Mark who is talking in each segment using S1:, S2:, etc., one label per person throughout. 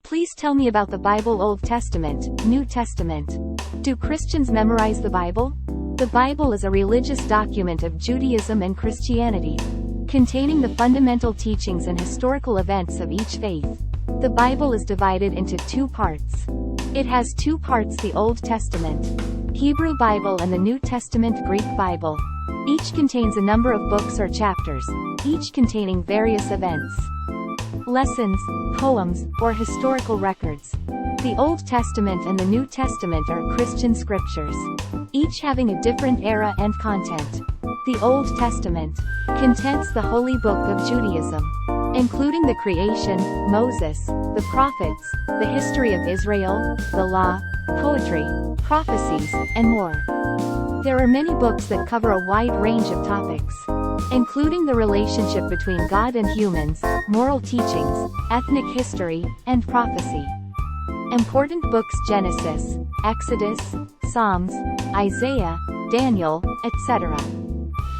S1: Please tell me about the Bible. Old Testament, New Testament. Do Christians memorize the Bible? The Bible is a religious document of Judaism and Christianity, containing the fundamental teachings and historical events of each faith. The Bible is divided into two parts. It has two parts: the Old Testament, Hebrew Bible, and the New Testament, Greek Bible. Each contains a number of books or chapters, each containing various events, lessons, poems, or historical records. The Old Testament and the New Testament are Christian scriptures, each having a different era and content. The Old Testament contains the holy book of Judaism, including the creation, Moses, the prophets, the history of Israel, the law, poetry, prophecies, and more. There are many books that cover a wide range of topics, including the relationship between God and humans, moral teachings, ethnic history, and prophecy. Important books: Genesis, Exodus, Psalms, Isaiah, Daniel, etc.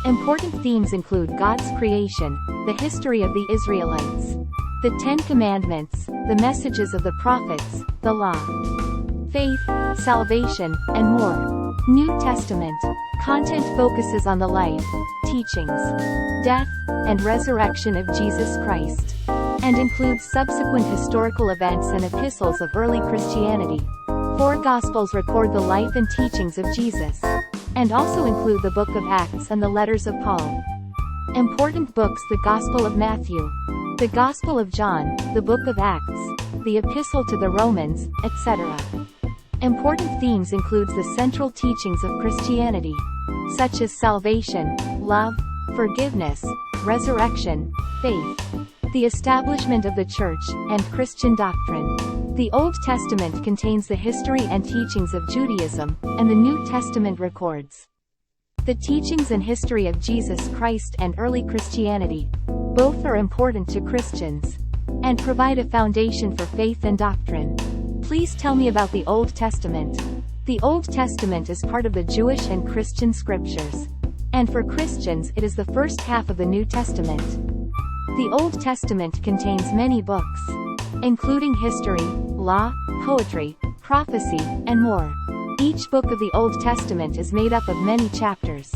S1: Important themes include God's creation, the history of the Israelites, the Ten Commandments, the messages of the prophets, the law, faith, salvation, and more. New Testament content focuses on the life, teachings, death, and resurrection of Jesus Christ, and includes subsequent historical events and epistles of early Christianity. 4 Gospels record the life and teachings of Jesus, and also include the Book of Acts and the letters of Paul. Important books: the Gospel of Matthew, the Gospel of John, the Book of Acts, the Epistle to the Romans, etc. Important themes includes the central teachings of Christianity, such as salvation, love, forgiveness, resurrection, faith, the establishment of the Church, and Christian doctrine. The Old Testament contains the history and teachings of Judaism, and the New Testament records the teachings and history of Jesus Christ and early Christianity. Both are important to Christians, and provide a foundation for faith and doctrine. Please tell me about the Old Testament. The Old Testament is part of the Jewish and Christian scriptures, and for Christians it is the first half of the New Testament. The Old Testament contains many books, including history, law, poetry, prophecy, and more. Each book of the Old Testament is made up of many chapters,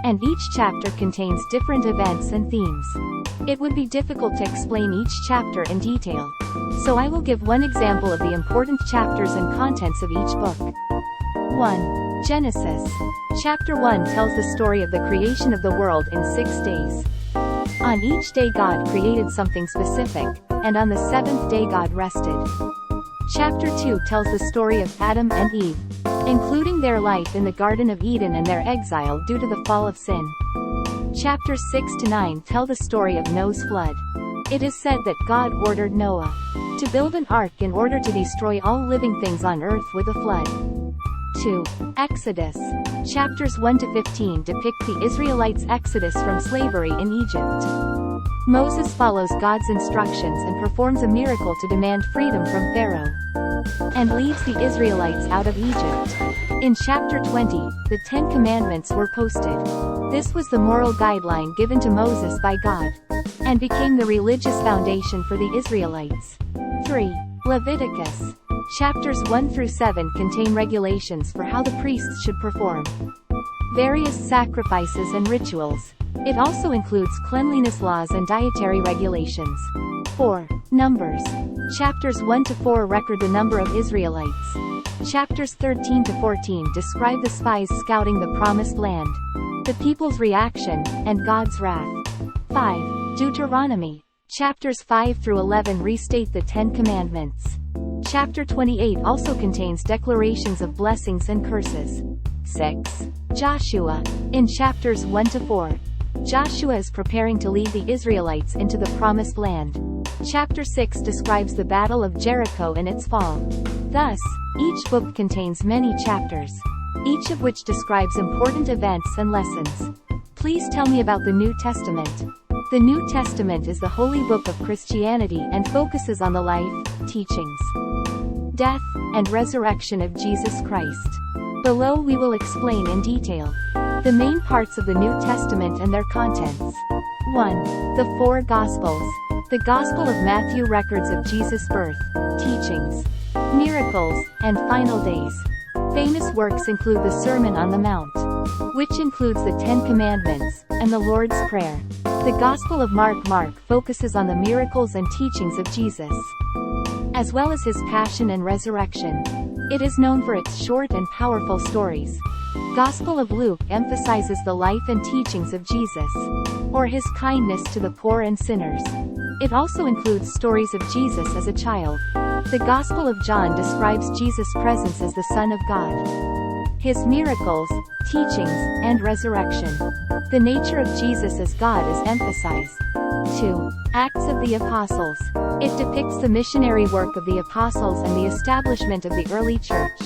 S1: and each chapter contains different events and themes. It would be difficult to explain each chapter in detail, so I will give one example of the important chapters and contents of each book. 1. Genesis. Chapter 1 tells the story of the creation of the world in 6 days. On each day God created something specific, and on the 7th day God rested. Chapter 2 tells the story of Adam and Eve, including their life in the Garden of Eden and their exile due to the fall of sin. Chapters 6 to 9 tell the story of Noah's flood. It is said that God ordered Noah to build an ark in order to destroy all living things on earth with a flood. 2. Exodus. Chapters 1 to 15 depict the Israelites' exodus from slavery in Egypt. Moses follows God's instructions and performs a miracle to demand freedom from Pharaoh, and leads the Israelites out of Egypt. In chapter 20, the 10 Commandments were posted. This was the moral guideline given to Moses by God, and became the religious foundation for the Israelites. 3. Leviticus. Chapters 1 through 7 contain regulations for how the priests should perform various sacrifices and rituals. It also includes cleanliness laws and dietary regulations. 4. Numbers. Chapters 1 to 4 record the number of Israelites. Chapters 13 to 14 describe the spies scouting the promised land, the people's reaction, and God's wrath. 5. Deuteronomy. Chapters 5 through 11 restate the 10 Commandments. Chapter 28 also contains declarations of blessings and curses. 6. Joshua. In chapters 1 to 4, Joshua is preparing to lead the Israelites into the promised land. Chapter 6 describes the Battle of Jericho and its fall. Thus, each book contains many chapters, each of which describes important events and lessons. Please tell me about the New Testament. The New Testament is the holy book of Christianity and focuses on the life, teachings, death, and resurrection of Jesus Christ. Below we will explain in detail the main parts of the New Testament and their contents. 1. The 4 Gospels. The Gospel of Matthew records of Jesus' birth, teachings, miracles, and final days. Famous works include the Sermon on the Mount, which includes the Ten Commandments, and the Lord's Prayer. The Gospel of Mark focuses on the miracles and teachings of Jesus, as well as his passion and resurrection. It is known for its short and powerful stories. Gospel of Luke emphasizes the life and teachings of Jesus, or his kindness to the poor and sinners. It also includes stories of Jesus as a child. The Gospel of John describes Jesus' presence as the Son of God, his miracles, teachings, and resurrection. The nature of Jesus as God is emphasized. 2. Acts of the Apostles. It depicts the missionary work of the apostles and the establishment of the early church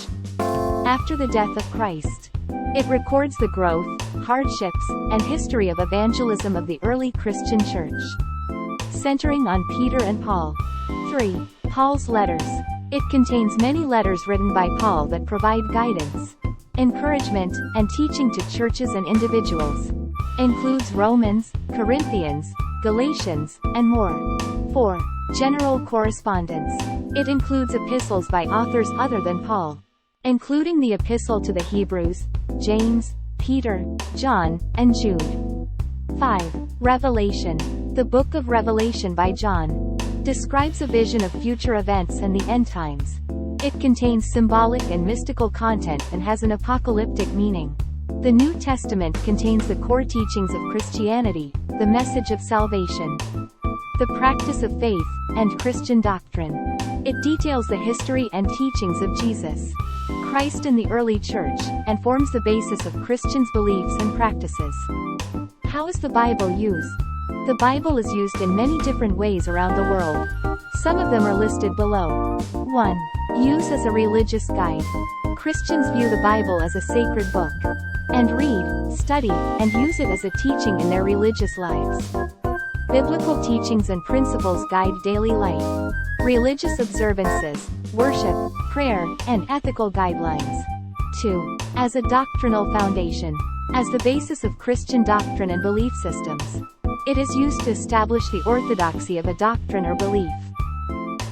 S1: after the death of Christ. It records the growth, hardships, and history of evangelism of the early Christian church, centering on Peter and Paul. 3. Paul's letters. It contains many letters written by Paul that provide guidance, encouragement, and teaching to churches and individuals. Includes Romans, Corinthians, Galatians, and more. 4. General correspondence. It includes epistles by authors other than Paul, including the Epistle to the Hebrews, James, Peter, John, and Jude. 5. Revelation. The Book of Revelation by John describes a vision of future events and the end times. It contains symbolic and mystical content and has an apocalyptic meaning. The New Testament contains the core teachings of Christianity, the message of salvation, the practice of faith, and Christian doctrine. It details the history and teachings of Jesus Christ in the early church, and forms the basis of Christians' beliefs and practices. How is the Bible used? The Bible is used in many different ways around the world. Some of them are listed below. 1. Use as a religious guide. Christians view the Bible as a sacred book, and read, study, and use it as a teaching in their religious lives. Biblical teachings and principles guide daily life. Religious observances, worship, prayer, and ethical guidelines. 2. As a doctrinal foundation. As the basis of Christian doctrine and belief systems. It is used to establish the orthodoxy of a doctrine or belief.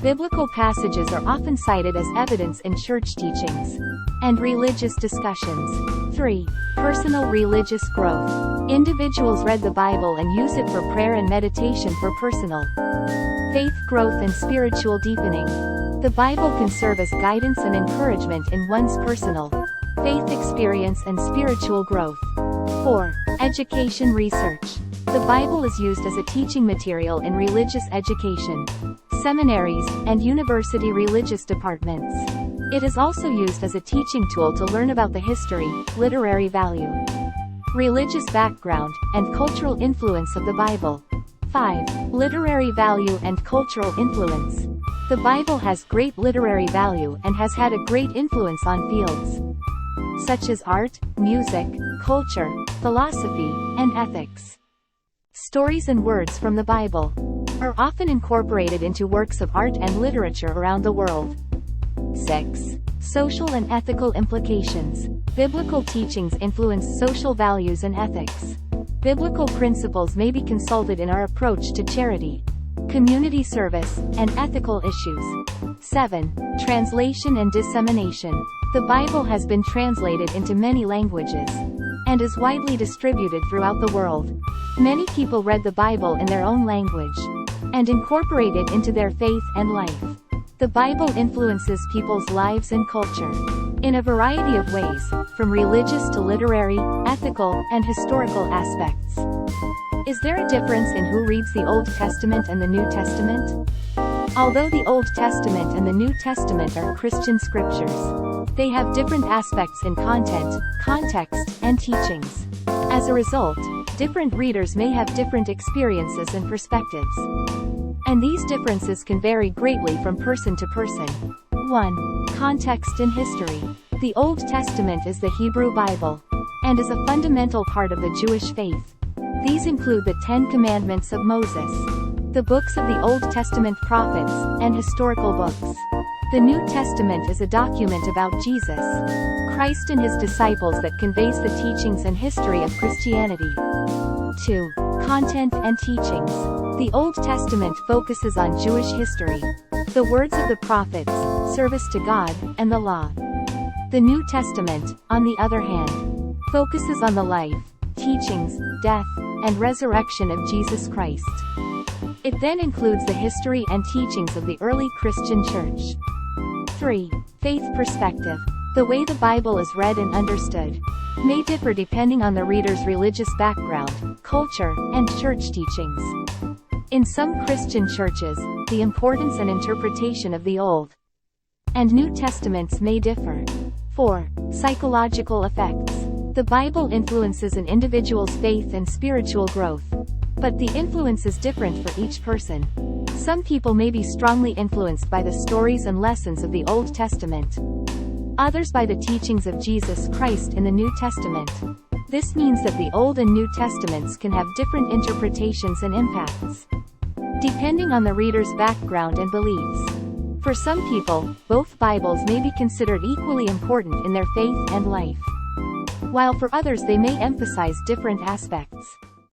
S1: Biblical passages are often cited as evidence in church teachings and religious discussions. 3. Personal religious growth. Individuals read the Bible and use it for prayer and meditation for personal faith growth and spiritual deepening. The Bible can serve as guidance and encouragement in one's personal faith experience and spiritual growth. 4. Education research. The Bible is used as a teaching material in religious education, seminaries, and university religious departments. It is also used as a teaching tool to learn about the history, literary value, religious background, and cultural influence of the Bible. 5. Literary value and cultural influence. The Bible has great literary value and has had a great influence on fields such as art, music, culture, philosophy, and ethics. Stories and words from the Bible are often incorporated into works of art and literature around the world. 6. Social and ethical implications. Biblical teachings influence social values and ethics. Biblical principles may be consulted in our approach to charity, community service, and ethical issues. 7. Translation and dissemination. The Bible has been translated into many languages and is widely distributed throughout the world. Many people read the Bible in their own language and incorporate it into their faith and life. The Bible influences people's lives and culture in a variety of ways, from religious to literary, ethical, and historical aspects. Is there a difference in who reads the Old Testament and the New Testament? Although the Old Testament and the New Testament are Christian scriptures, they have different aspects in content, context, and teachings. As a result, different readers may have different experiences and perspectives. And these differences can vary greatly from person to person. 1. Context and history. The Old Testament is the Hebrew Bible, and is a fundamental part of the Jewish faith. These include the Ten Commandments of Moses, the books of the Old Testament prophets, and historical books. The New Testament is a document about Jesus Christ and his disciples that conveys the teachings and history of Christianity. 2. Content and teachings. The Old Testament focuses on Jewish history, the words of the prophets, service to God, and the law. The New Testament, on the other hand, focuses on the life, teachings, death, and resurrection of Jesus Christ. It then includes the history and teachings of the early Christian church. 3. Faith perspective. The way the Bible is read and understood may differ depending on the reader's religious background, culture, and church teachings. In some Christian churches, the importance and interpretation of the Old and New Testaments may differ. 4. Psychological effects. The Bible influences an individual's faith and spiritual growth, but the influence is different for each person. Some people may be strongly influenced by the stories and lessons of the Old Testament, others by the teachings of Jesus Christ in the New Testament. This means that the Old and New Testaments can have different interpretations and impacts, depending on the reader's background and beliefs. For some people, both Bibles may be considered equally important in their faith and life, while for others they may emphasize different aspects.